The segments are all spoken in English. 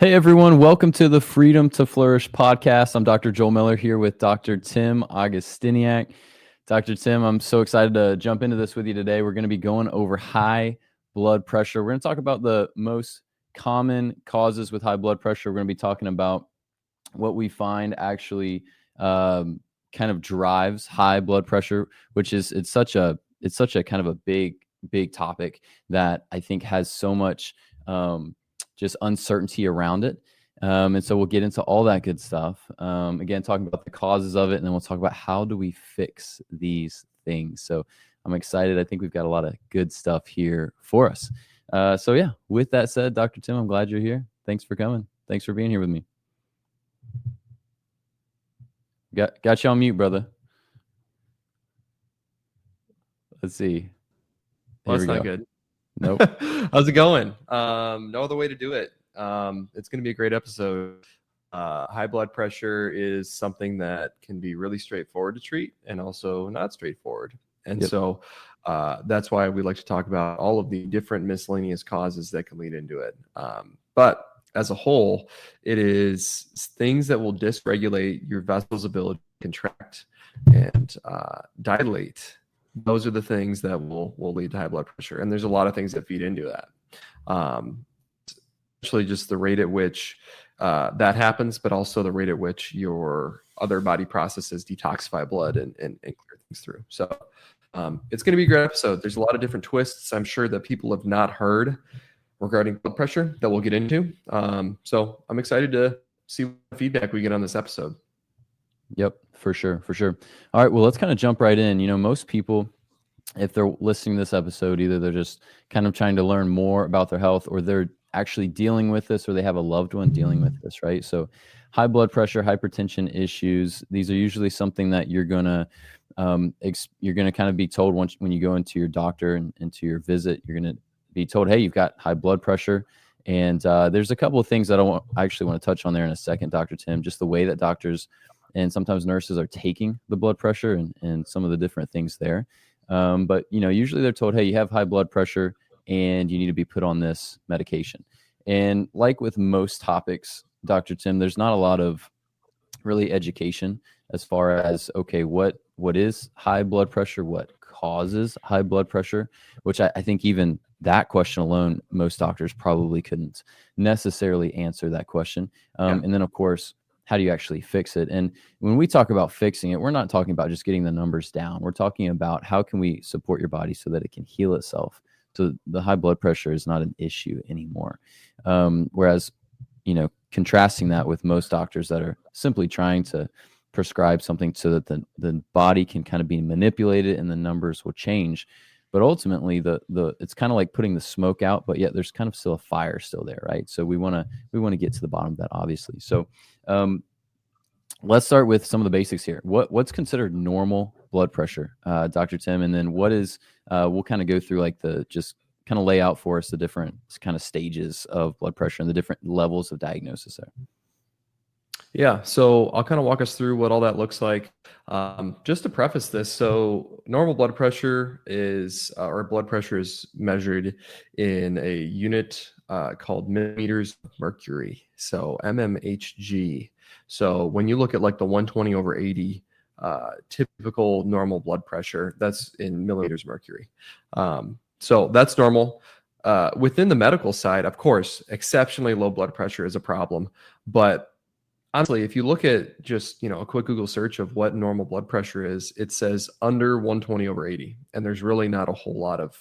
Hey everyone, welcome to the Freedom to Flourish podcast. I'm Dr. Joel Miller here with Dr. Tim Augustiniak. Dr. Tim, I'm so excited to jump into this with you today. We're going to be going over high blood pressure. We're going to talk about the most common causes with high blood pressure. We're going to be talking about what we find actually kind of drives high blood pressure, which is it's such a kind of a big topic that I think has so much just uncertainty around it. And so we'll get into all that good stuff. Again, talking about the causes of it, and then we'll talk about how do we fix these things. So I'm excited. I think we've got a lot of good stuff here for us. So yeah, with that said, Dr. Tim, I'm glad you're here. Thanks for coming. Thanks for being here with me. Got you on mute, brother. Let's see. Well, that's not good. Nope. How's it going? No other way to do it. It's going to be a great episode. High blood pressure is something that can be really straightforward to treat and also not straightforward. And so that's why we like to talk about all of the different miscellaneous causes that can lead into it. But as a whole, it is things that will dysregulate your vessel's ability to contract and dilate. Those are the things that will lead to high blood pressure. And there's a lot of things that feed into that. Especially just the rate at which that happens, but also the rate at which your other body processes detoxify blood and clear things through. So it's going to be a great episode. There's a lot of different twists I'm sure that people have not heard regarding blood pressure that we'll get into. So I'm excited to see what feedback we get on this episode. Yep, for sure. All right, well, let's kind of jump right in. You know, most people, if they're listening to this episode, either they're just kind of trying to learn more about their health, or they're actually dealing with this, or they have a loved one dealing with this, right? So high blood pressure, hypertension issues, these are usually something that you're gonna kind of be told when you go into your doctor and into your visit. You're gonna be told, hey, you've got high blood pressure. And there's a couple of things that I actually want to touch on there in a second, Dr. Tim, just the way that doctors and sometimes nurses are taking the blood pressure and some of the different things there. But, you know, usually they're told, hey, you have high blood pressure and you need to be put on this medication. And like with most topics, Dr. Tim, there's not a lot of really education as far as, okay, what is high blood pressure? What causes high blood pressure? Which I think even that question alone, most doctors probably couldn't necessarily answer that question. And then, of course, how do you actually fix it? And when we talk about fixing it, we're not talking about just getting the numbers down. We're talking about how can we support your body so that it can heal itself. So the high blood pressure is not an issue anymore. Whereas, you know, contrasting that with most doctors that are simply trying to prescribe something so that the body can kind of be manipulated and the numbers will change. But ultimately, it's kind of like putting the smoke out, but yet there's kind of still a fire still there, right? So we want to get to the bottom of that, obviously. So let's start with some of the basics here. What's considered normal blood pressure, Dr. Tim, and then what is? We'll kind of go through just kind of lay out for us the different kind of stages of blood pressure and the different levels of diagnosis there. Yeah, so I'll kind of walk us through what all that looks like. Just to preface this, so normal blood pressure is, or blood pressure is measured in a unit called millimeters of mercury, so mmHg. So when you look at like the 120/80 typical normal blood pressure, that's in millimeters of mercury. So that's normal. Within the medical side, of course, exceptionally low blood pressure is a problem, but honestly, if you look at just, you know, a quick Google search of what normal blood pressure is, it says under 120/80, and there's really not a whole lot of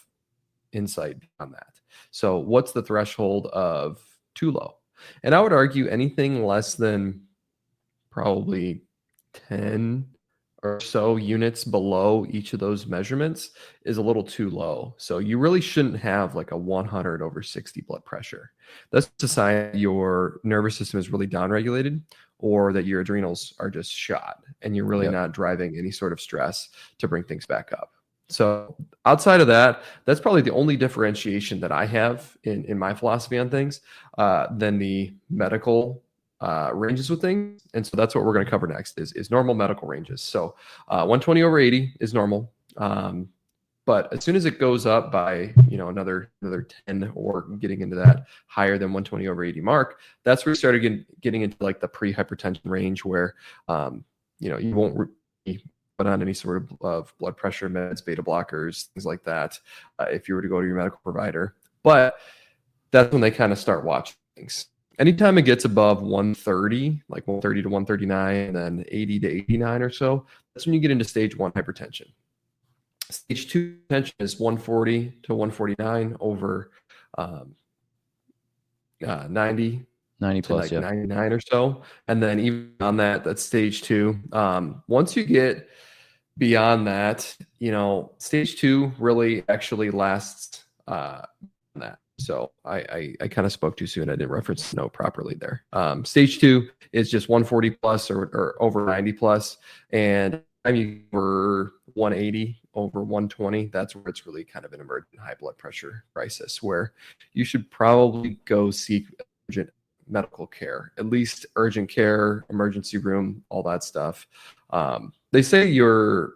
insight on that. So what's the threshold of too low? And I would argue anything less than probably 10 or so units below each of those measurements is a little too low. So you really shouldn't have like a 100/60 blood pressure. That's a sign your nervous system is really downregulated, or that your adrenals are just shot and you're really not driving any sort of stress to bring things back up. So outside of that, that's probably the only differentiation that I have in my philosophy on things than the medical ranges with things. And so that's what we're going to cover next is normal medical ranges. So 120/80 is normal. But as soon as it goes up by, another 10 or getting into that higher than 120 over 80 mark, that's where we started getting into like the pre-hypertension range where, you won't be put on any sort of blood pressure meds, beta blockers, things like that, if you were to go to your medical provider. But that's when they kind of start watching things. Anytime it gets above 130, like 130 to 139, and then 80 to 89 or so, that's when you get into stage 1 hypertension. Stage 2 hypertension is 140 to 149 over 90 plus, like 99 or so. And then even on that's stage 2. Once you get beyond that, stage 2 really actually lasts that. So I kind of spoke too soon. I didn't reference the note properly there. Stage 2 is just 140 plus or over 90 plus. And I'm over 180 over 120. That's where it's really kind of an emergent high blood pressure crisis where you should probably go seek urgent medical care, at least urgent care, emergency room, all that stuff. They say your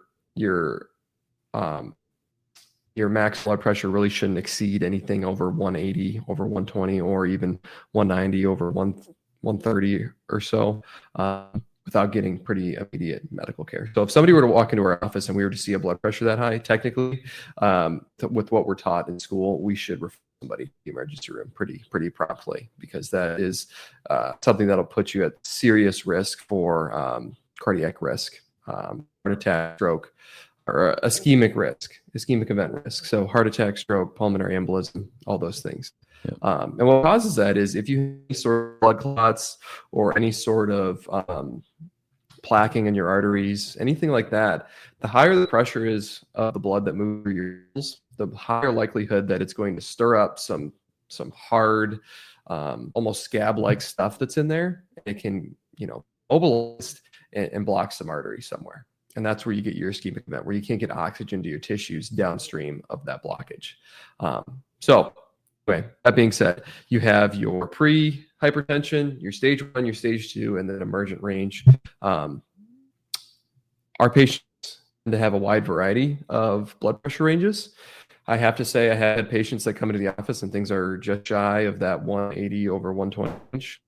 max blood pressure really shouldn't exceed anything over 180 over 120 or even 190 over 130 or so, without getting pretty immediate medical care. So if somebody were to walk into our office and we were to see a blood pressure that high, technically, with what we're taught in school, we should refer somebody to the emergency room pretty promptly, because that is something that'll put you at serious risk for cardiac risk, heart attack, stroke, or ischemic event risk. So heart attack, stroke, pulmonary embolism, all those things. Yep. And what causes that is if you have any sort of blood clots or any sort of plaquing in your arteries, anything like that, the higher the pressure is of the blood that moves through your veins, the higher likelihood that it's going to stir up some hard, almost scab-like stuff that's in there. It can, mobilize and block some artery somewhere. And that's where you get your ischemic event, where you can't get oxygen to your tissues downstream of that blockage. So anyway, that being said, you have your pre-hypertension, your stage 1, your stage 2, and then emergent range. Our patients tend to have a wide variety of blood pressure ranges. I have to say I had patients that come into the office and things are just shy of that 180 over 120 range.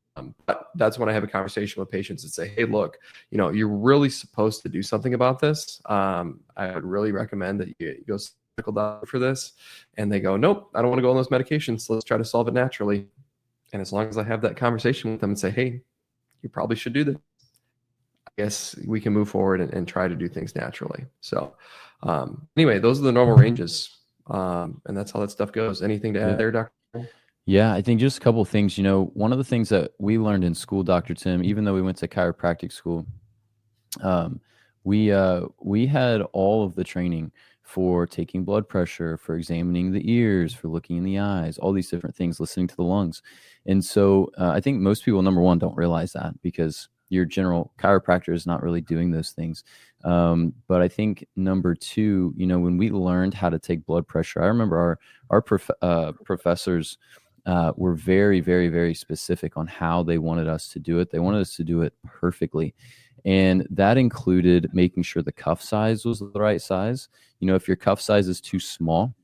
But that's when I have a conversation with patients and say, hey, look, you're really supposed to do something about this. I would really recommend that you go see a medical doctor for this. And they go, nope, I don't want to go on those medications. Let's try to solve it naturally. And as long as I have that conversation with them and say, hey, you probably should do this, I guess we can move forward and try to do things naturally. So anyway, those are the normal ranges. And that's how that stuff goes. Anything to add there, Dr.? Yeah, I think just a couple of things. One of the things that we learned in school, Dr. Tim, even though we went to chiropractic school, we had all of the training for taking blood pressure, for examining the ears, for looking in the eyes, all these different things, listening to the lungs. And so I think most people, number one, don't realize that because your general chiropractor is not really doing those things. But I think number two, when we learned how to take blood pressure, I remember our professors were very, very, very specific on how they wanted us to do it. They wanted us to do it perfectly. And that included making sure the cuff size was the right size. If your cuff size is too small,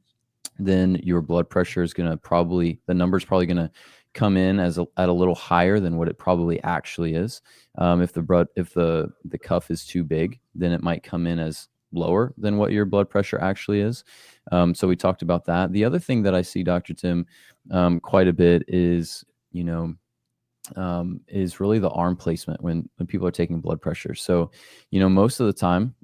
then your blood pressure is going to the number's probably going to come in at a little higher than what it probably actually is. If the cuff is too big, then it might come in as lower than what your blood pressure actually is. So we talked about that. The other thing that I see, Dr. Tim, quite a bit is, is really the arm placement when people are taking blood pressure. So, most of the time,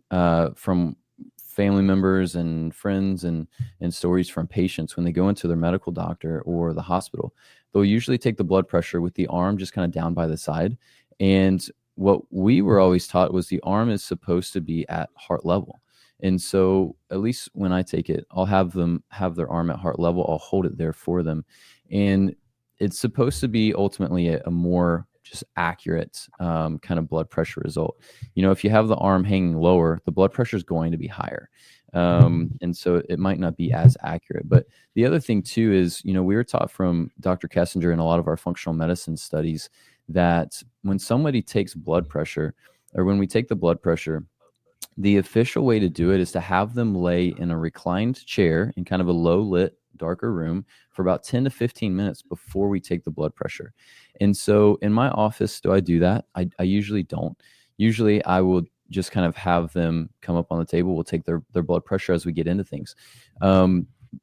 from family members and friends and stories from patients, when they go into their medical doctor or the hospital, they'll usually take the blood pressure with the arm just kind of down by the side. And what we were always taught was the arm is supposed to be at heart level. And so at least when I take it, I'll have them have their arm at heart level. I'll hold it there for them. And it's supposed to be ultimately a more just accurate kind of blood pressure result. If you have the arm hanging lower, the blood pressure is going to be higher. And so it might not be as accurate. But the other thing too is, we were taught from Dr. Kessinger in a lot of our functional medicine studies that when somebody takes blood pressure, or when we take the blood pressure, The official way to do it is to have them lay in a reclined chair in kind of a low lit, darker room for about 10 to 15 minutes before we take the blood pressure. And so in my office, do I do that? I usually don't. Usually I will just kind of have them come up on the table. We'll take their blood pressure as we get into things.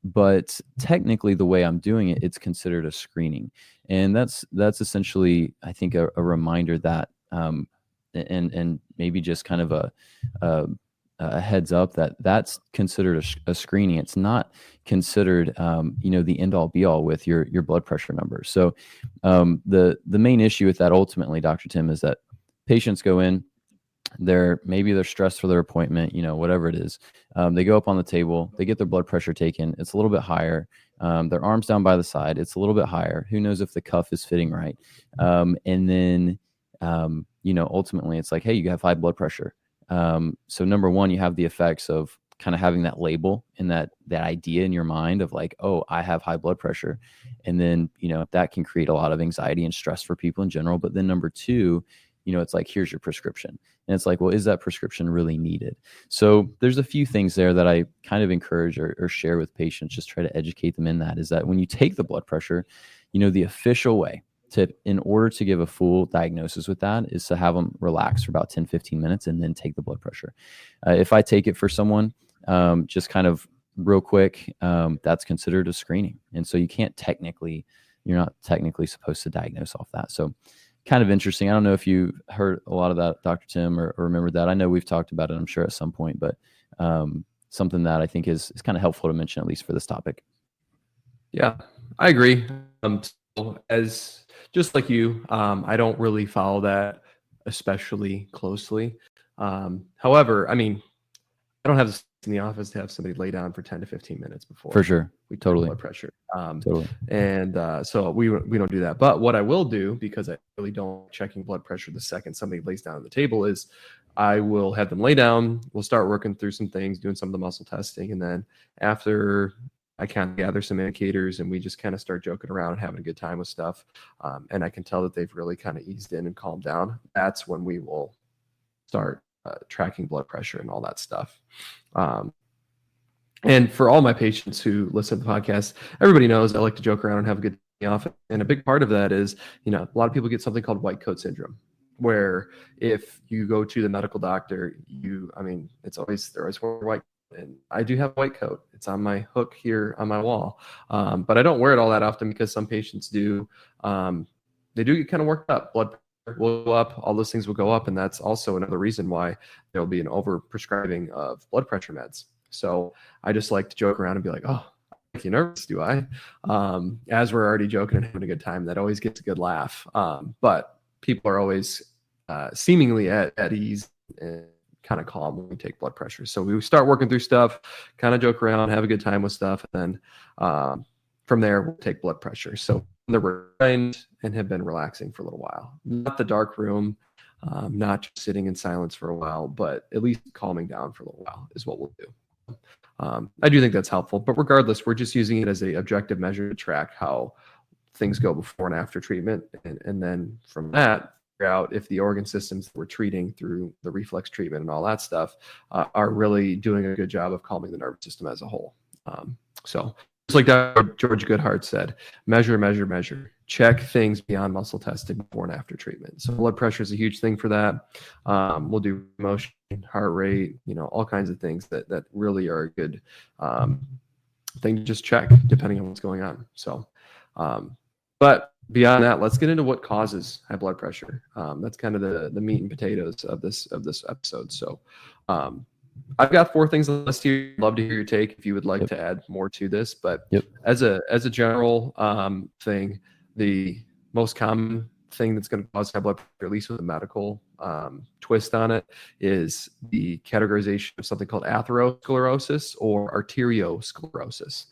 But technically the way I'm doing it, it's considered a screening. And that's essentially, I think, a reminder that, and maybe just kind of a heads up that that's considered a screening. It's not considered, the end all be all with your blood pressure numbers. So the main issue with that ultimately, Dr. Tim, is that patients go in, they're stressed for their appointment, whatever it is. They go up on the table, they get their blood pressure taken. It's a little bit higher. Their arms down by the side. It's a little bit higher. Who knows if the cuff is fitting right? And then, ultimately it's like, hey, you have high blood pressure. So number one, you have the effects of kind of having that label and that idea in your mind of like, oh, I have high blood pressure. And then, that can create a lot of anxiety and stress for people in general. But then number two, it's like, here's your prescription. And it's like, well, is that prescription really needed? So there's a few things there that I kind of encourage or share with patients, just try to educate them in that, is that when you take the blood pressure, the official way in order to give a full diagnosis with that is to have them relax for about 10, 15 minutes and then take the blood pressure. If I take it for someone, just kind of real quick, that's considered a screening. And so you're not technically supposed to diagnose off that. So kind of interesting. I don't know if you heard a lot of that, Dr. Tim, or remembered that. I know we've talked about it, I'm sure, at some point, but something that I think is kind of helpful to mention, at least for this topic. Yeah, I agree. So as just like you, I don't really follow that especially closely. However, I don't have this in the office to have somebody lay down for 10 to 15 minutes before. For sure. We take Totally. blood pressure. Totally. And so we don't do that. But what I will do, because I really don't checking blood pressure the second somebody lays down on the table, is I will have them lay down. We'll start working through some things, doing some of the muscle testing. And then after I kind of gather some indicators and we just kind of start joking around and having a good time with stuff. And I can tell that they've really kind of eased in and calmed down. That's when we will start tracking blood pressure and all that stuff. And for all my patients who listen to the podcast, everybody knows I like to joke around and have a good day off. And a big part of that is, a lot of people get something called white coat syndrome, where if you go to the medical doctor, they're always wearing white. And I do have a white coat. It's on my hook here on my wall. But I don't wear it all that often because some patients do. They do get kind of worked up. Blood pressure will go up. All those things will go up. And that's also another reason why there'll be an overprescribing of blood pressure meds. So I just like to joke around and be like, oh, make you nervous, do I? As we're already joking and having a good time, that always gets a good laugh. But people are always seemingly at ease and kind of calm when we take blood pressure. So we start working through stuff, kind of joke around, have a good time with stuff. And then from there, we'll take blood pressure. So they're reclined and have been relaxing for a little while. Not the dark room, not just sitting in silence for a while, but at least calming down for a little while is what we'll do. I do think that's helpful, but regardless, we're just using it as an objective measure to track how things go before and after treatment. And then from that, figure out if the organ systems that we're treating through the reflex treatment and all that stuff are really doing a good job of calming the nervous system as a whole. So just like Dr. George Goodhart said, measure, measure, measure. Check things beyond muscle testing before and after treatment. So blood pressure is a huge thing for that. We'll do motion, heart rate, all kinds of things that really are a good thing to just check depending on what's going on. So, but beyond that, let's get into what causes high blood pressure. That's kind of the meat and potatoes of this episode. So, I've got 4 things on the list here. I'd love to hear your take if you would like to add more to this. But as a general thing, the most common thing that's going to cause high blood pressure, at least with a medical twist on it, is the categorization of something called atherosclerosis or arteriosclerosis.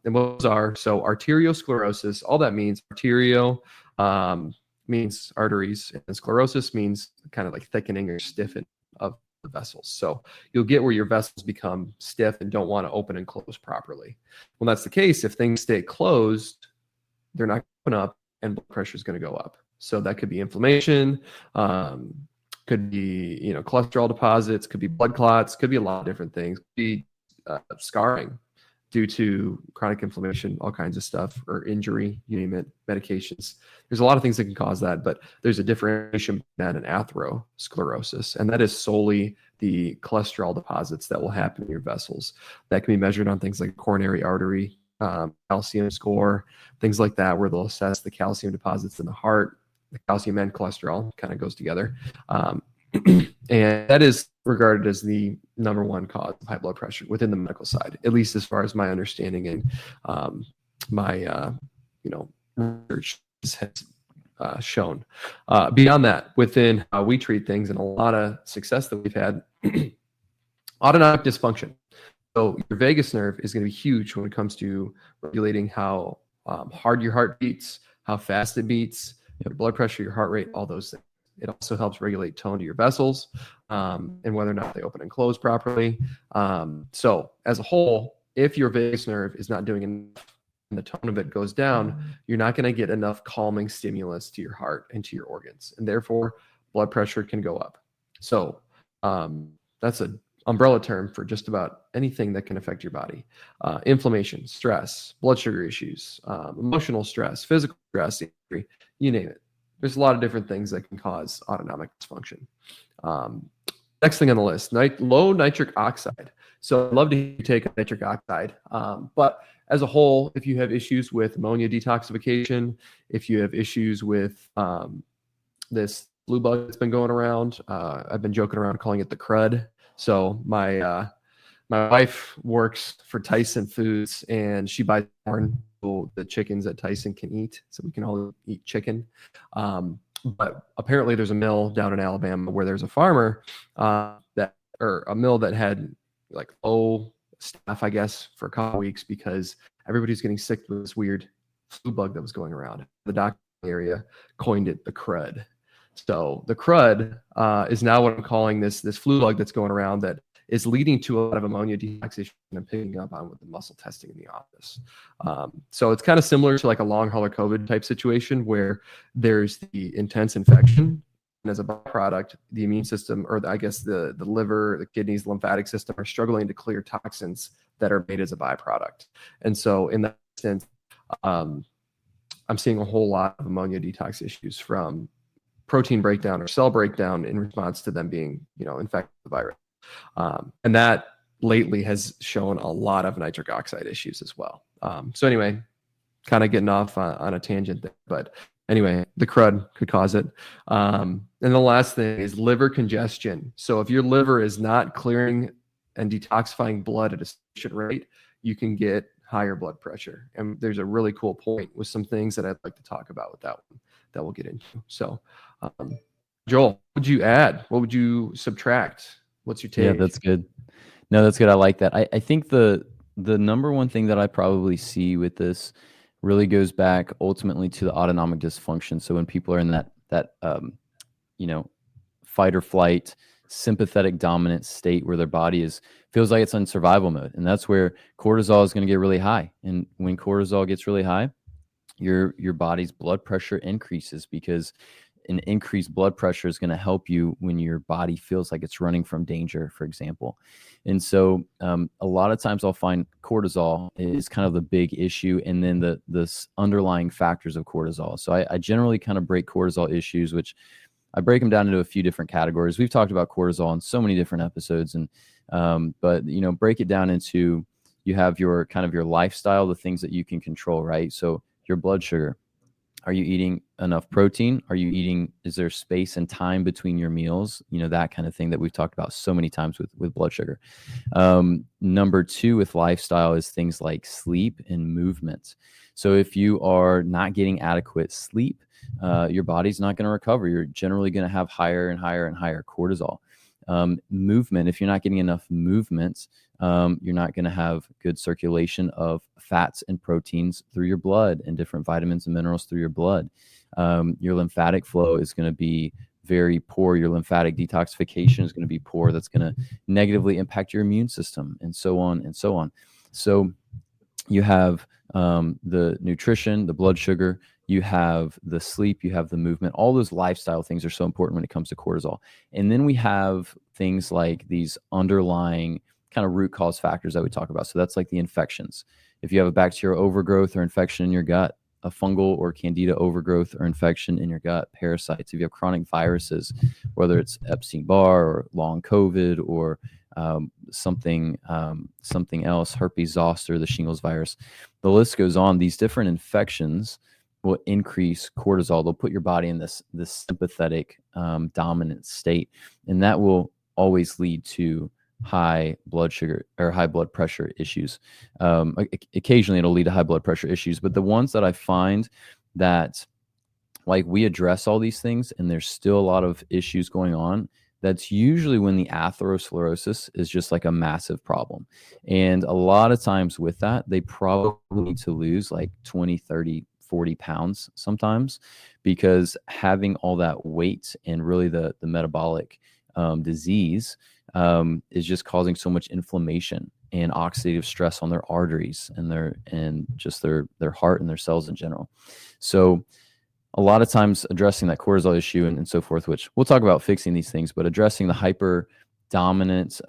And what those are, so arteriosclerosis, all that means, arterio means arteries, and sclerosis means kind of like thickening or stiffening of the vessels. So you'll get where your vessels become stiff and don't want to open and close properly. When that's the case, if things stay closed, they're not going to open up and blood pressure is going to go up. So that could be inflammation. could be, cholesterol deposits, could be blood clots, could be a lot of different things, could be scarring due to chronic inflammation, all kinds of stuff, or injury, you name it, medications. There's a lot of things that can cause that, but there's a differentiation between that and atherosclerosis, and that is solely the cholesterol deposits that will happen in your vessels. That can be measured on things like coronary artery, calcium score, things like that, where they'll assess the calcium deposits in the heart. The calcium and cholesterol kind of goes together. And that is regarded as the number one cause of high blood pressure within the medical side, at least as far as my understanding and my research has shown. Beyond that, within how we treat things and a lot of success that we've had, autonomic dysfunction. So your vagus nerve is going to be huge when it comes to regulating how hard your heart beats, how fast it beats, your blood pressure, your heart rate, all those things. It also helps regulate tone to your vessels and whether or not they open and close properly. So as a whole, if your vagus nerve is not doing enough and the tone of it goes down, you're not going to get enough calming stimulus to your heart and to your organs. And therefore, blood pressure can go up. So that's an umbrella term for just about anything that can affect your body. Inflammation, stress, blood sugar issues, emotional stress, physical stress, injury, you name it. There's a lot of different things that can cause autonomic dysfunction. Next thing on the list, low nitric oxide. So I'd love to take nitric oxide, but as a whole, if you have issues with ammonia detoxification, if you have issues with this flu bug that's been going around, I've been joking around calling it the crud. So my wife works for Tyson Foods, and she buys corn, the chickens that Tyson can eat, so we can all eat chicken. But apparently there's a mill down in Alabama where there's a farmer a mill that had like low staff, I guess, for a couple weeks because everybody's getting sick with this weird flu bug that was going around. The doctor in the area coined it the crud. So the crud is now what I'm calling this flu bug that's going around that is leading to a lot of ammonia detoxification and picking up on with the muscle testing in the office. So it's kind of similar to like a long hauler COVID type situation where there's the intense infection. And as a byproduct, the immune system, or I guess the liver, the kidneys, lymphatic system are struggling to clear toxins that are made as a byproduct. And so in that sense, I'm seeing a whole lot of ammonia detox issues from protein breakdown or cell breakdown in response to them being, infected with the virus. And that lately has shown a lot of nitric oxide issues as well. So anyway, kind of getting off on a tangent there, but anyway, the crud could cause it. And the last thing is liver congestion. So if your liver is not clearing and detoxifying blood at a sufficient rate, you can get higher blood pressure. And there's a really cool point with some things that I'd like to talk about with that one that we'll get into. So Joel, what would you add? What would you subtract? What's your take? Yeah, that's good. No, that's good. I like that. I think the number one thing that I probably see with this really goes back ultimately to the autonomic dysfunction. So when people are in that fight or flight, sympathetic dominant state where their body feels like it's in survival mode, and that's where cortisol is going to get really high. And when cortisol gets really high, your body's blood pressure increases, because an increased blood pressure is going to help you when your body feels like it's running from danger, for example. And so a lot of times I'll find cortisol is kind of the big issue, and then the underlying factors of cortisol. So I generally kind of break cortisol issues, which I break them down into a few different categories. We've talked about cortisol in so many different episodes, and but break it down into, you have your kind of your lifestyle, the things that you can control, right? So your blood sugar. Are you eating enough protein? Is there space and time between your meals? That kind of thing that we've talked about so many times with blood sugar. Number two with lifestyle is things like sleep and movement. So if you are not getting adequate sleep, your body's not going to recover. You're generally going to have higher and higher and higher cortisol. Movement, if you're not getting enough movement, you're not going to have good circulation of fats and proteins through your blood and different vitamins and minerals through your blood. Your lymphatic flow is going to be very poor. Your lymphatic detoxification is going to be poor. That's going to negatively impact your immune system, and so on and so on. So you have the nutrition, the blood sugar, you have the sleep, you have the movement. All those lifestyle things are so important when it comes to cortisol. And then we have things like these underlying kind of root cause factors that we talk about. So that's like the infections. If you have a bacterial overgrowth or infection in your gut, a fungal or candida overgrowth or infection in your gut, parasites, if you have chronic viruses, whether it's Epstein-Barr or long COVID or something else, herpes zoster, the shingles virus, the list goes on. These different infections will increase cortisol. They'll put your body in this sympathetic dominant state, and that will always lead to high blood sugar or high blood pressure issues. Occasionally it'll lead to high blood pressure issues, but the ones that I find that like we address all these things and there's still a lot of issues going on, that's usually when the atherosclerosis is just like a massive problem. And a lot of times with that, they probably need to lose like 20, 30, 40 pounds sometimes, because having all that weight and really the metabolic disease is just causing so much inflammation and oxidative stress on their arteries and their heart and their cells in general. So a lot of times addressing that cortisol issue and so forth, which we'll talk about fixing these things, but addressing the hyper dominant,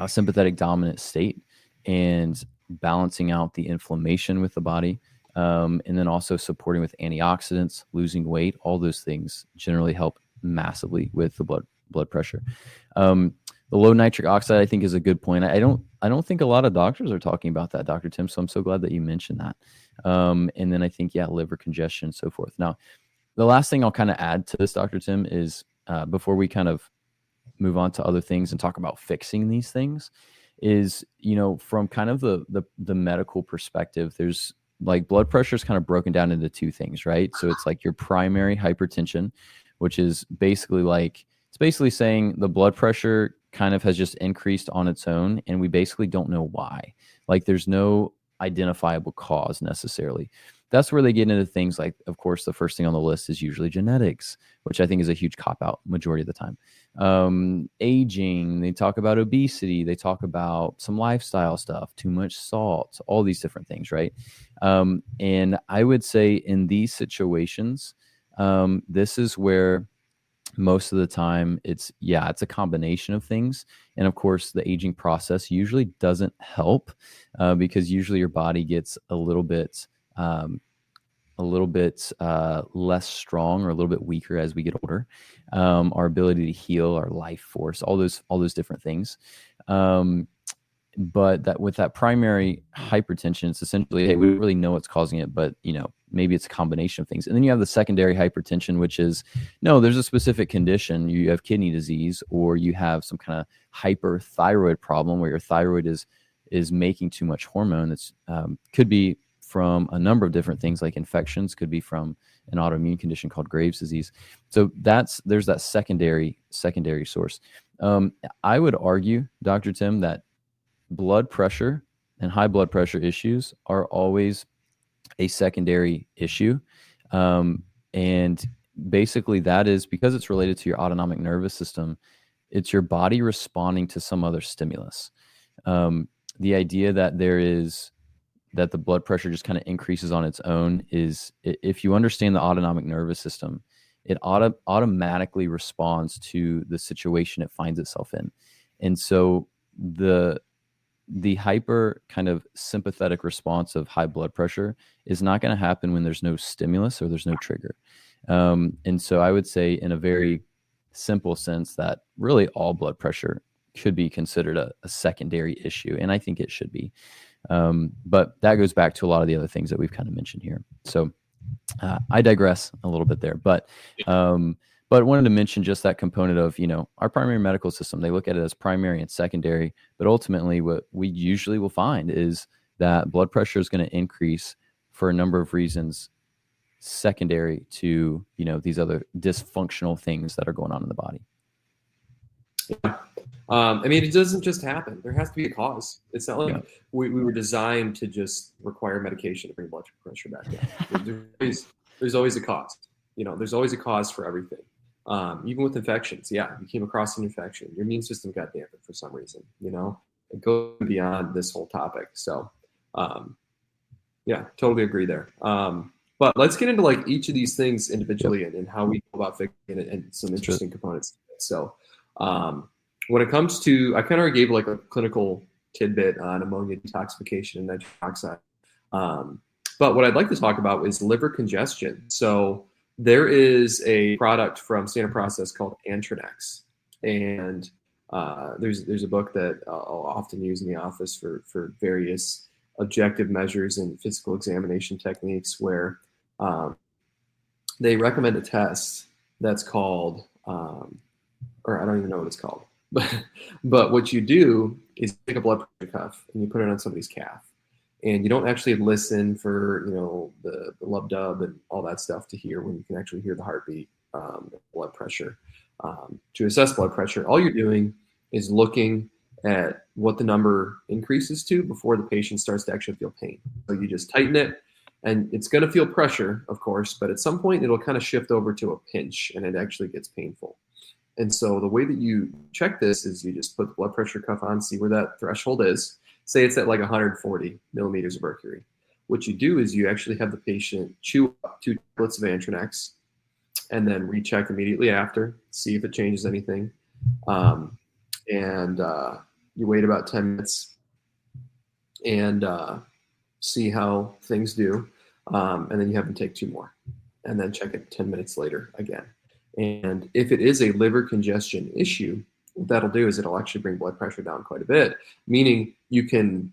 sympathetic dominant state and balancing out the inflammation with the body. And then also supporting with antioxidants, losing weight, all those things generally help massively with the blood pressure. The low nitric oxide, I think, is a good point. I don't think a lot of doctors are talking about that, Dr. Tim. So I'm so glad that you mentioned that. And then I think, liver congestion and so forth. Now, the last thing I'll kind of add to this, Dr. Tim, is before we kind of move on to other things and talk about fixing these things, is, from kind of the medical perspective, there's like blood pressure is kind of broken down into two things, right? So it's like your primary hypertension, which is basically saying the blood pressure kind of has just increased on its own, and we basically don't know why. Like there's no identifiable cause necessarily. That's where they get into things like, of course, the first thing on the list is usually genetics, which I think is a huge cop-out majority of the time. Aging, they talk about obesity, they talk about some lifestyle stuff, too much salt, all these different things, right? And I would say in these situations, this is where most of the time it's a combination of things. And of course, the aging process usually doesn't help because usually your body gets a little bit less strong or a little bit weaker as we get older. Our ability to heal, our life force, all those different things. But that with that primary hypertension, it's essentially, hey, we don't really know what's causing it, but maybe it's a combination of things. And then you have the secondary hypertension, which is, no, there's a specific condition. You have kidney disease, or you have some kind of hyperthyroid problem where your thyroid is making too much hormone. That's could be from a number of different things, like infections, could be from an autoimmune condition called Graves' disease. So there's that secondary source. I would argue, Dr. Tim, that blood pressure and high blood pressure issues are always a secondary issue. And basically that is because it's related to your autonomic nervous system. It's your body responding to some other stimulus. The idea that that the blood pressure just kind of increases on its own is, if you understand the autonomic nervous system, it automatically responds to the situation it finds itself in. And so the hyper kind of sympathetic response of high blood pressure is not going to happen when there's no stimulus or there's no trigger. And so I would say, in a very simple sense, that really all blood pressure could be considered a secondary issue. And I think it should be. But that goes back to a lot of the other things that we've kind of mentioned here. So I digress a little bit there, but wanted to mention just that component of, our primary medical system. They look at it as primary and secondary, but ultimately what we usually will find is that blood pressure is going to increase for a number of reasons secondary to, these other dysfunctional things that are going on in the body. Yeah. It doesn't just happen. There has to be a cause. It's not like we were designed to just require medication to bring blood pressure back down. There's always a cause. There's always a cause for everything. Even with infections, you came across an infection, your immune system got dampened for some reason. It goes beyond this whole topic. So, totally agree there. But let's get into like each of these things individually and how we go about fixing it and some interesting components. So when it comes to, I kind of already gave like a clinical tidbit on ammonia detoxification and nitric oxide. But what I'd like to talk about is liver congestion. So there is a product from Standard Process called Antranex. And there's a book that I'll often use in the office for various objective measures and physical examination techniques where they recommend a test that's called, or I don't even know what it's called, but what you do is take a blood pressure cuff and you put it on somebody's calf. And you don't actually listen for, the lub dub and all that stuff to hear when you can actually hear the heartbeat, blood pressure. To assess blood pressure, all you're doing is looking at what the number increases to before the patient starts to actually feel pain. So you just tighten it, and it's going to feel pressure, of course, but at some point it'll kind of shift over to a pinch and it actually gets painful. And so the way that you check this is you just put the blood pressure cuff on, see where that threshold is. Say it's at like 140 millimeters of mercury. What you do is you actually have the patient chew up 2 tablets of Antranex and then recheck immediately after, see if it changes anything. And you wait about 10 minutes and see how things do. And then you have them take 2 more and then check it 10 minutes later again. And if it is a liver congestion issue, what that'll do is it'll actually bring blood pressure down quite a bit, meaning you can,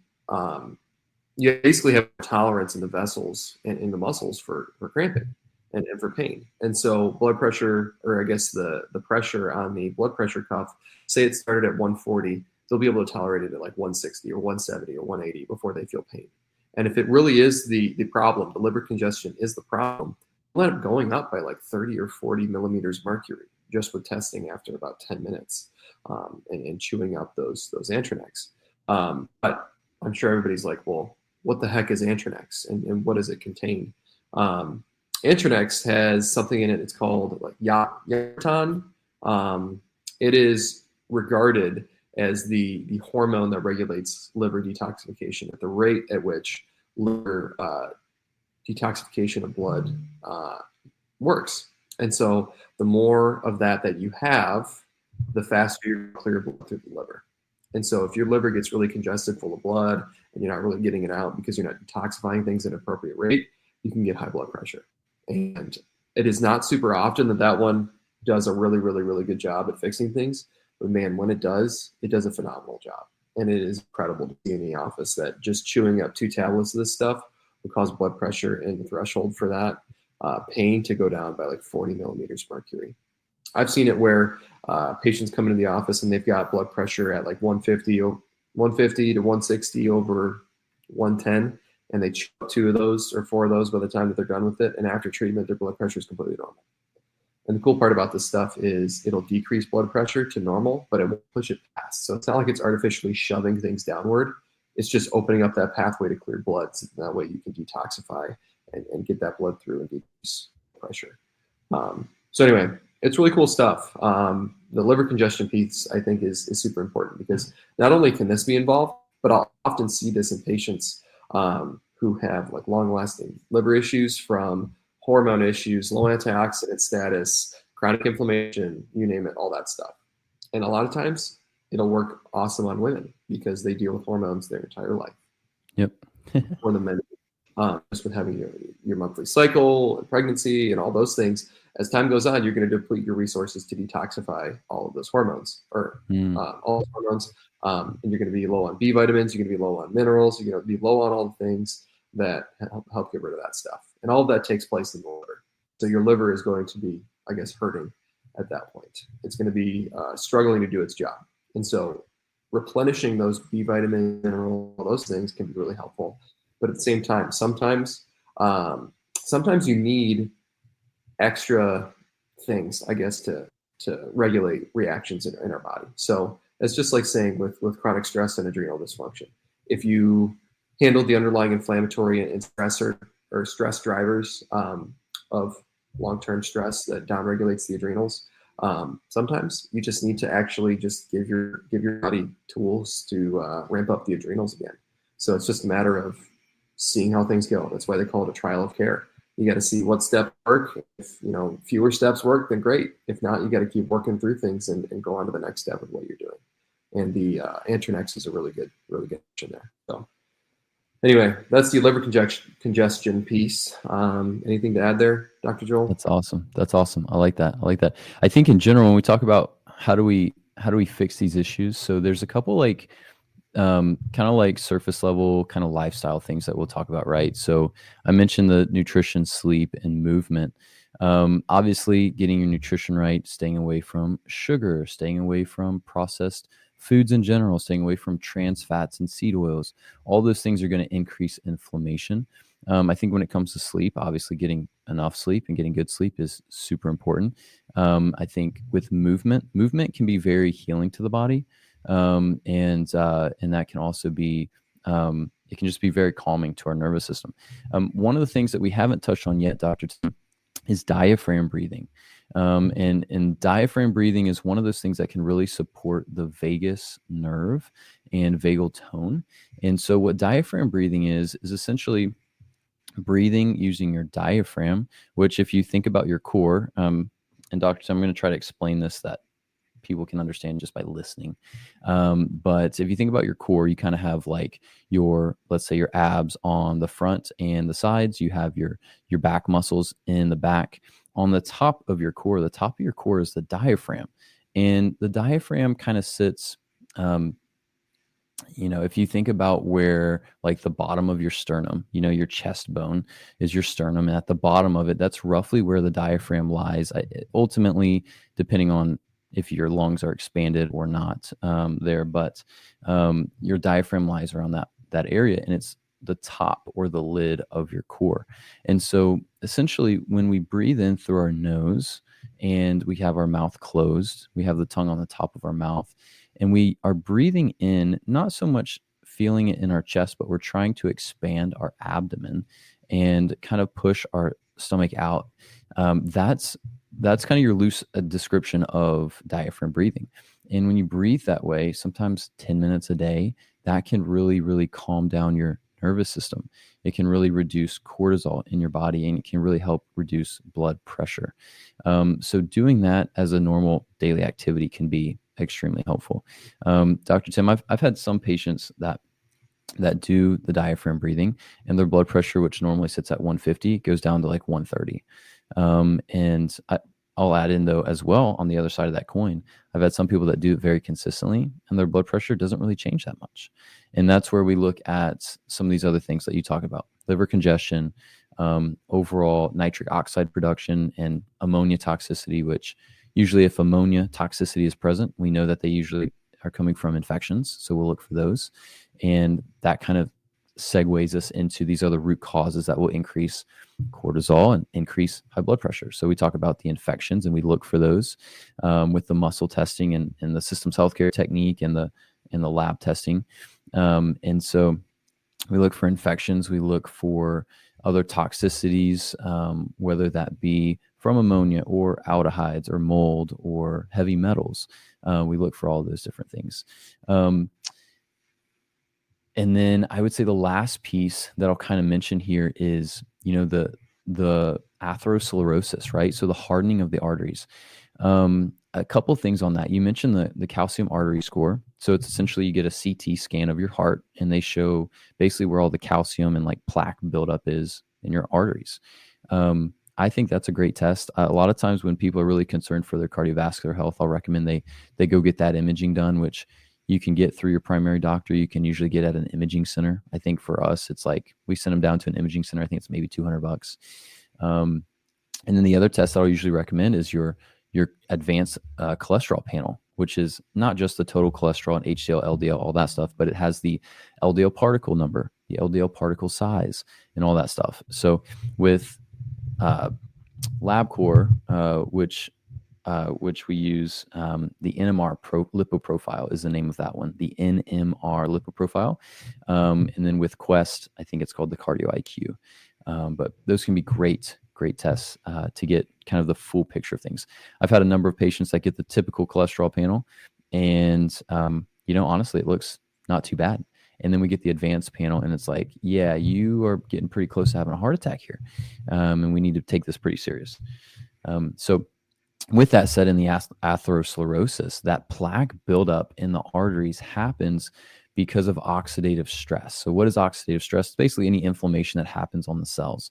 you basically have tolerance in the vessels and in the muscles for cramping and for pain. And so blood pressure, or I guess the pressure on the blood pressure cuff, say it started at 140, they'll be able to tolerate it at like 160 or 170 or 180 before they feel pain. And if it really is the problem, the liver congestion is the problem, it'll end up going up by like 30 or 40 millimeters mercury just with testing after about 10 minutes. And chewing up those Antranex. But I'm sure everybody's like, well, what the heck is Antranex and what does it contain? Antranex has something in it. It's called like Yaton. It is regarded as the hormone that regulates liver detoxification at the rate at which liver detoxification of blood works. And so the more of that you have, the faster you clear blood through the liver. And so if your liver gets really congested full of blood and you're not really getting it out because you're not detoxifying things at an appropriate rate, you can get high blood pressure. And it is not super often that one does a really, really, really good job at fixing things. But man, when it does a phenomenal job. And it is incredible to see in the office that just chewing up 2 tablets of this stuff will cause blood pressure and the threshold for that pain to go down by like 40 millimeters mercury. I've seen it where patients come into the office and they've got blood pressure at like 150 to 160 over 110, and they chew up 2 of those or 4 of those by the time that they're done with it. And after treatment, their blood pressure is completely normal. And the cool part about this stuff is it'll decrease blood pressure to normal, but it won't push it past. So it's not like it's artificially shoving things downward. It's just opening up that pathway to clear blood. So that way you can detoxify and get that blood through and decrease pressure. So anyway, it's really cool stuff. The liver congestion piece, I think, is super important because not only can this be involved, but I'll often see this in patients who have like long-lasting liver issues from hormone issues, low antioxidant status, chronic inflammation, you name it, all that stuff. And a lot of times it'll work awesome on women because they deal with hormones their entire life. Yep. Or the men, just with having your monthly cycle and pregnancy and all those things. As time goes on, you're going to deplete your resources to detoxify all of those hormones or all those hormones. And you're going to be low on B vitamins. You're going to be low on minerals. You're going to be low on all the things that help get rid of that stuff. And all of that takes place in the liver. So your liver is going to be, I guess, hurting at that point. It's going to be struggling to do its job. And so replenishing those B vitamins, minerals, all those things can be really helpful. But at the same time, sometimes you need extra things, I guess, to regulate reactions in our body. So it's just like saying with chronic stress and adrenal dysfunction. If you handle the underlying inflammatory and stressor or stress drivers of long-term stress that downregulates the adrenals, sometimes you just need to actually just give your body tools to ramp up the adrenals again. So it's just a matter of seeing how things go. That's why they call it a trial of care. You got to see what steps work. If, fewer steps work, then great. If not, you got to keep working through things and go on to the next step of what you're doing. And the Antronex is a really good option there. So anyway, that's the liver congestion piece. Anything to add there, Dr. Joel? That's awesome. I like that. I think in general, when we talk about how do we fix these issues, so there's a couple like kind of like surface level kind of lifestyle things that we'll talk about, right? So I mentioned the nutrition, sleep, and movement. Obviously, getting your nutrition right, staying away from sugar, staying away from processed foods in general, staying away from trans fats and seed oils. All those things are going to increase inflammation. I think when it comes to sleep, obviously getting enough sleep and getting good sleep is super important. I think with movement can be very healing to the body. And that can also be, it can just be very calming to our nervous system. One of the things that we haven't touched on yet, Dr. Tim, is diaphragm breathing. And diaphragm breathing is one of those things that can really support the vagus nerve and vagal tone. And so what diaphragm breathing is essentially breathing using your diaphragm, which if you think about your core, and Dr. Tim, I'm going to try to explain this that people can understand just by listening. But if you think about your core, you kind of have like let's say your abs on the front and the sides, you have your back muscles in the back. On the top of your core is the diaphragm. And the diaphragm kind of sits, if you think about where like the bottom of your sternum, your chest bone is your sternum. And at the bottom of it, that's roughly where the diaphragm lies. Ultimately, depending on if your lungs are expanded or not there, but your diaphragm lies around that area, and it's the top or the lid of your core. And so essentially when we breathe in through our nose and we have our mouth closed, we have the tongue on the top of our mouth, and we are breathing in, not so much feeling it in our chest, but we're trying to expand our abdomen and kind of push our stomach out. That's kind of your loose description of diaphragm breathing. And when you breathe that way, sometimes 10 minutes a day, that can really, really calm down your nervous system. It can really reduce cortisol in your body, and it can really help reduce blood pressure. So doing that as a normal daily activity can be extremely helpful. Dr. Tim, I've had some patients that do the diaphragm breathing, and their blood pressure, which normally sits at 150, goes down to like 130. And I'll add in though, as well, on the other side of that coin, I've had some people that do it very consistently and their blood pressure doesn't really change that much. And that's where we look at some of these other things that you talk about: liver congestion, overall nitric oxide production, and ammonia toxicity, which usually if ammonia toxicity is present, we know that they usually are coming from infections. So we'll look for those. And that kind of segues us into these other root causes that will increase cortisol and increase high blood pressure. So we talk about the infections and we look for those with the muscle testing and the systems healthcare technique and the lab testing. And so we look for infections, we look for other toxicities, whether that be from ammonia or aldehydes or mold or heavy metals. We look for all those different things. And then I would say the last piece that I'll kind of mention here is, the atherosclerosis, right? So the hardening of the arteries. A couple things on that. You mentioned the calcium artery score. So it's essentially you get a CT scan of your heart and they show basically where all the calcium and like plaque buildup is in your arteries. I think that's a great test. A lot of times when people are really concerned for their cardiovascular health, I'll recommend they go get that imaging done, which you can get through your primary doctor. You can usually get at an imaging center. I think for us, it's like we send them down to an imaging center. I think it's maybe $200. And then the other test that I'll usually recommend is your advanced cholesterol panel, which is not just the total cholesterol and HDL, LDL, all that stuff, but it has the LDL particle number, the LDL particle size, and all that stuff. So with LabCorp, which we use, the NMR lipoprofile is the name of that one, the NMR lipoprofile. And then with Quest, I think it's called the Cardio IQ. But those can be great tests to get kind of the full picture of things. I've had a number of patients that get the typical cholesterol panel, and honestly, it looks not too bad. And then we get the advanced panel, and it's like, yeah, you are getting pretty close to having a heart attack here. And we need to take this pretty serious. So with that said, in the atherosclerosis, that plaque buildup in the arteries happens because of oxidative stress. So what is oxidative stress? It's basically any inflammation that happens on the cells.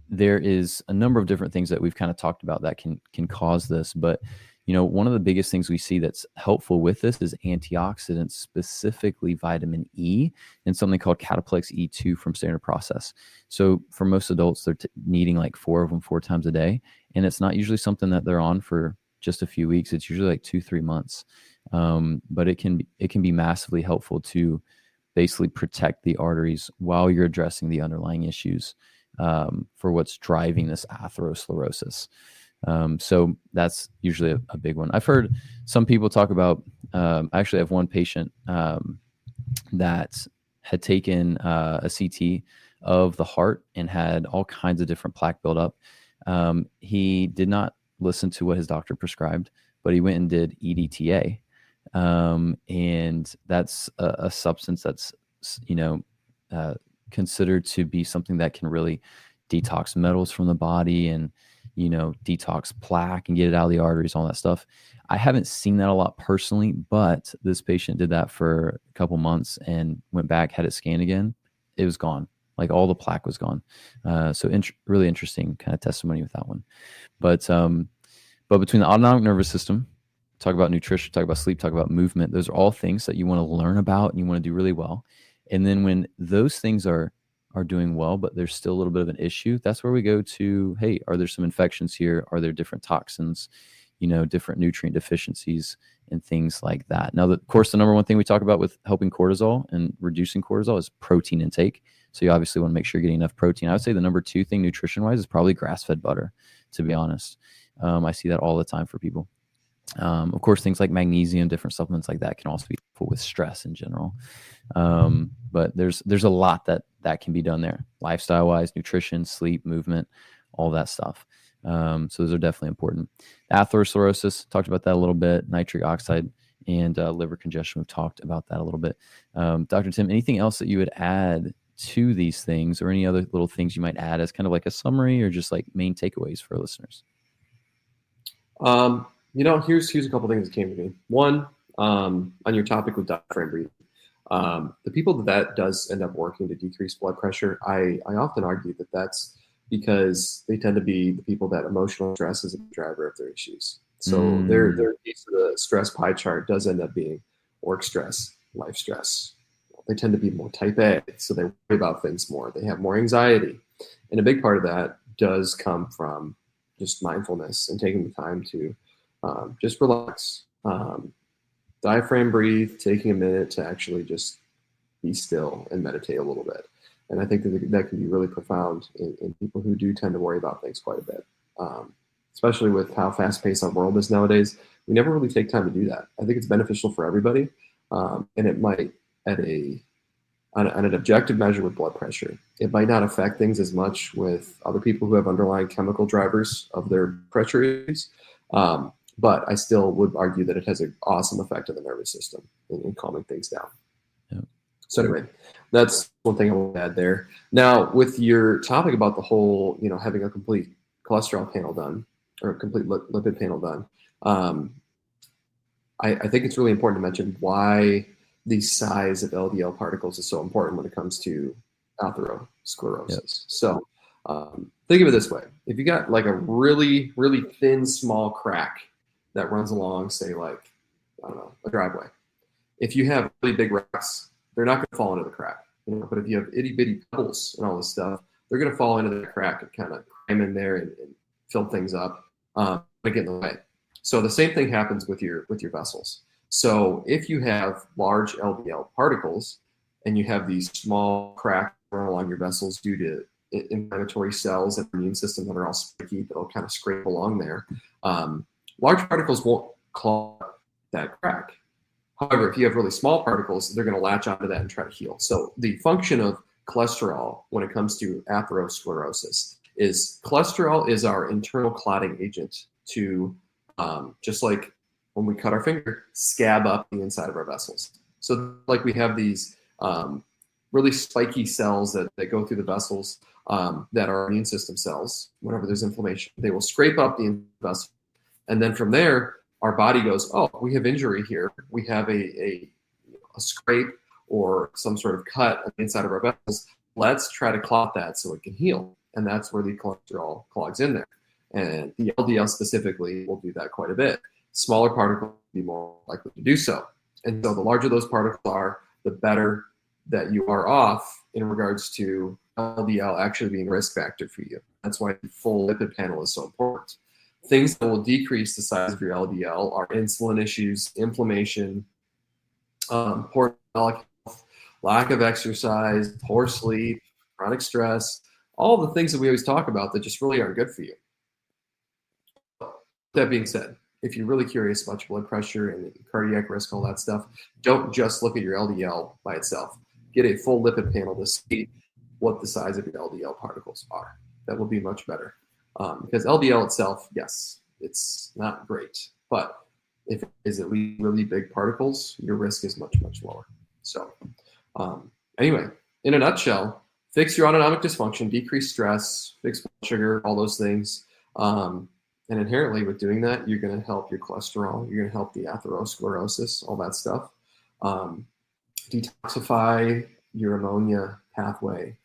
There is a number of different things that we've kind of talked about that can cause this, but one of the biggest things we see that's helpful with this is antioxidants, specifically vitamin E and something called cataplex E2 from Standard Process. So for most adults, they're needing like 4 of them 4 times a day. And it's not usually something that they're on for just a few weeks. It's usually like 2-3 months. But it can be massively helpful to basically protect the arteries while you're addressing the underlying issues for what's driving this atherosclerosis. So that's usually a big one. I've heard some people talk about, I actually have one patient that had taken a CT of the heart and had all kinds of different plaque buildup. He did not listen to what his doctor prescribed, but he went and did EDTA. And that's a substance that's, considered to be something that can really detox metals from the body and, detox plaque and get it out of the arteries, all that stuff. I haven't seen that a lot personally, but this patient did that for a couple months and went back, had it scanned again. It was gone. Like all the plaque was gone. So really interesting kind of testimony with that one. But between the autonomic nervous system, talk about nutrition, talk about sleep, talk about movement, those are all things that you want to learn about and you want to do really well. And then when those things are doing well, but there's still a little bit of an issue, that's where we go to, hey, are there some infections here? Are there different toxins, different nutrient deficiencies and things like that? Now, of course, the number one thing we talk about with helping cortisol and reducing cortisol is protein intake. So you obviously want to make sure you're getting enough protein. I would say the number 2 thing nutrition-wise is probably grass-fed butter, to be honest. I see that all the time for people. Of course, things like magnesium, different supplements like that can also be helpful with stress in general. But there's a lot that can be done there, lifestyle wise, nutrition, sleep, movement, all that stuff. So those are definitely important. Atherosclerosis, talked about that a little bit, nitric oxide and liver congestion. We've talked about that a little bit. Dr. Tim, anything else that you would add to these things or any other little things you might add as kind of like a summary or just like main takeaways for listeners? Here's a couple things that came to me. One, on your topic with diaphragm breathing, the people that does end up working to decrease blood pressure, I often argue that that's because they tend to be the people that emotional stress is a driver of their issues. So their piece of the stress pie chart does end up being work stress, life stress. They tend to be more type A, so they worry about things more. They have more anxiety. And a big part of that does come from just mindfulness and taking the time to just relax, diaphragm breathe, taking a minute to actually just be still and meditate a little bit. And I think that can be really profound in people who do tend to worry about things quite a bit, especially with how fast-paced our world is nowadays. We never really take time to do that. I think it's beneficial for everybody, and it might, on an objective measure with blood pressure, it might not affect things as much with other people who have underlying chemical drivers of their pressure issues. But I still would argue that it has an awesome effect on the nervous system in calming things down. Yep. So anyway, that's one thing I want to add there. Now, with your topic about the whole, having a complete cholesterol panel done or a complete lipid panel done, I think it's really important to mention why the size of LDL particles is so important when it comes to atherosclerosis. Yep. So think of it this way. If you got like a really, really thin, small crack that runs along, say like, I don't know, a driveway. If you have really big rocks, they're not going to fall into the crack. But if you have itty bitty pebbles and all this stuff, they're going to fall into the crack and kind of cram in there and fill things up, and get in the way. So the same thing happens with your vessels. So if you have large LDL particles and you have these small cracks run along your vessels due to inflammatory cells and immune system that are all spiky that'll kind of scrape along there, large particles won't clog that crack. However, if you have really small particles, they're going to latch onto that and try to heal. So the function of cholesterol when it comes to atherosclerosis is cholesterol is our internal clotting agent to, just like when we cut our finger, scab up the inside of our vessels. So like we have these really spiky cells that go through the vessels that are immune system cells. Whenever there's inflammation, they will scrape up the vessel. And then from there, our body goes, oh, we have injury here. We have a scrape or some sort of cut on the inside of our vessels. Let's try to clot that so it can heal. And that's where the cholesterol clogs in there. And the LDL specifically will do that quite a bit. Smaller particles will be more likely to do so. And so the larger those particles are, the better that you are off in regards to LDL actually being a risk factor for you. That's why the full lipid panel is so important. Things that will decrease the size of your LDL are insulin issues, inflammation, poor metabolic health, lack of exercise, poor sleep, chronic stress, all the things that we always talk about that just really aren't good for you. That being said, if you're really curious about your blood pressure and cardiac risk, all that stuff, don't just look at your LDL by itself. Get a full lipid panel to see what the size of your LDL particles are. That will be much better. Because LDL itself, yes, it's not great. But if it is at least really big particles, your risk is much, much lower. So anyway, in a nutshell, fix your autonomic dysfunction, decrease stress, fix blood sugar, all those things. And inherently with doing that, you're going to help your cholesterol. You're going to help the atherosclerosis, all that stuff. Detoxify your ammonia pathway,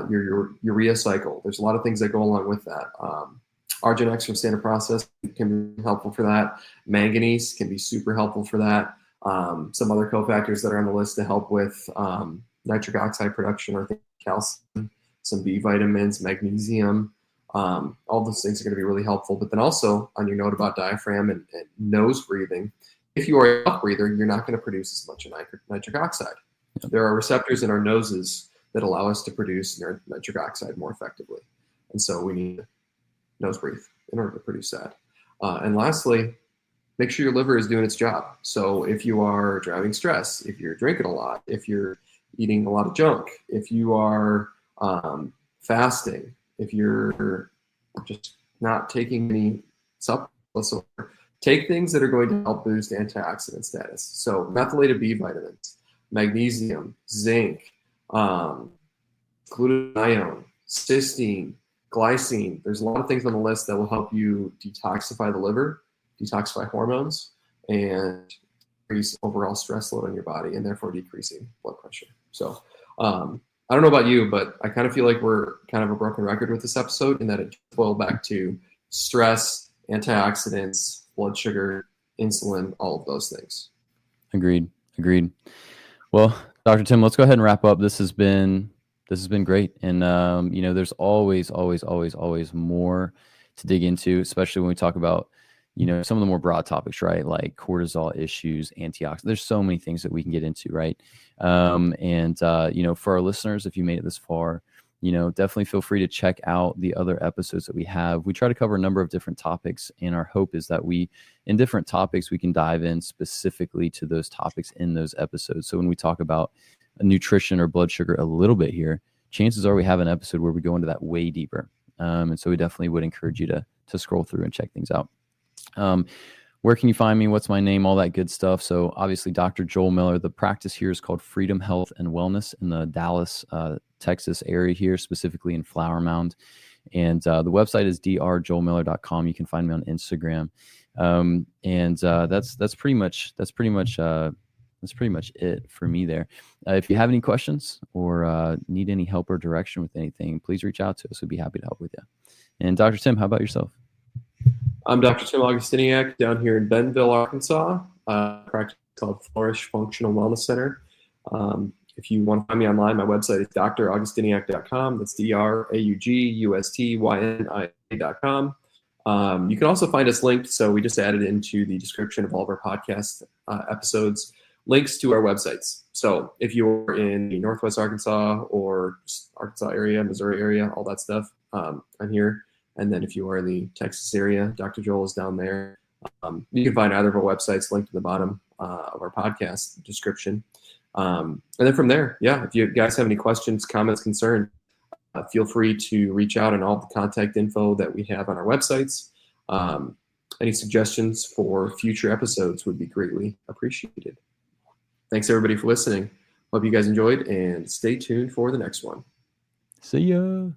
your urea cycle. There's a lot of things that go along with that. Arginex from standard process can be helpful for that. Manganese can be super helpful for that. Some other cofactors that are on the list to help with nitric oxide production are calcium, some B vitamins, magnesium. All those things are going to be really helpful. But then also on your note about diaphragm and nose breathing, if you are a mouth breather, you're not going to produce as much nitric oxide. There are receptors in our noses that allow us to produce nitric oxide more effectively. And so we need to nose breathe in order to produce that. And lastly, make sure your liver is doing its job. So if you are driving stress, if you're drinking a lot, if you're eating a lot of junk, if you are fasting, if you're just not taking any supplements, take things that are going to help boost antioxidant status. So methylated B vitamins, magnesium, zinc, glutathione, cysteine, glycine. There's a lot of things on the list that will help you detoxify the liver, detoxify hormones, and increase overall stress load on your body, and therefore decreasing blood pressure. So I don't know about you, but I kind of feel like we're kind of a broken record with this episode in that it boiled back to stress, antioxidants, blood sugar, insulin, all of those things. Agreed. Well, Dr. Tim, let's go ahead and wrap up. This has been great. And, there's always more to dig into, especially when we talk about, some of the more broad topics, right? Like cortisol issues, antioxidants. There's so many things that we can get into, right? For our listeners, if you made it this far, definitely feel free to check out the other episodes that we have. We try to cover a number of different topics, and our hope is that in different topics, we can dive in specifically to those topics in those episodes. So when we talk about nutrition or blood sugar a little bit here, chances are we have an episode where we go into that way deeper. And so we definitely would encourage you to scroll through and check things out. Where can you find me? What's my name? All that good stuff. So obviously, Dr. Joel Miller. The practice here is called Freedom Health and Wellness in the Dallas, Texas area here, specifically in Flower Mound. And the website is drjoelmiller.com. You can find me on Instagram. That's pretty much it for me there. If you have any questions or need any help or direction with anything, please reach out to us. We'd be happy to help with you. And Dr. Tim, how about yourself? I'm Dr. Tim Augustiniak down here in Bentonville, Arkansas. Practice called Flourish Functional Wellness Center. If you want to find me online, my website is draugustiniak.com. That's draugustiniak.com. You can also find us linked. So we just added into the description of all of our podcast episodes links to our websites. So if you're in the Northwest Arkansas or Arkansas area, Missouri area, all that stuff, I'm here. And then if you are in the Texas area, Dr. Joel is down there. You can find either of our websites linked to the bottom of our podcast description. And then from there, if you guys have any questions, comments, concerns, feel free to reach out on all the contact info that we have on our websites. Any suggestions for future episodes would be greatly appreciated. thanks everybody for listening. Hope you guys enjoyed, and stay tuned for the next one. See ya.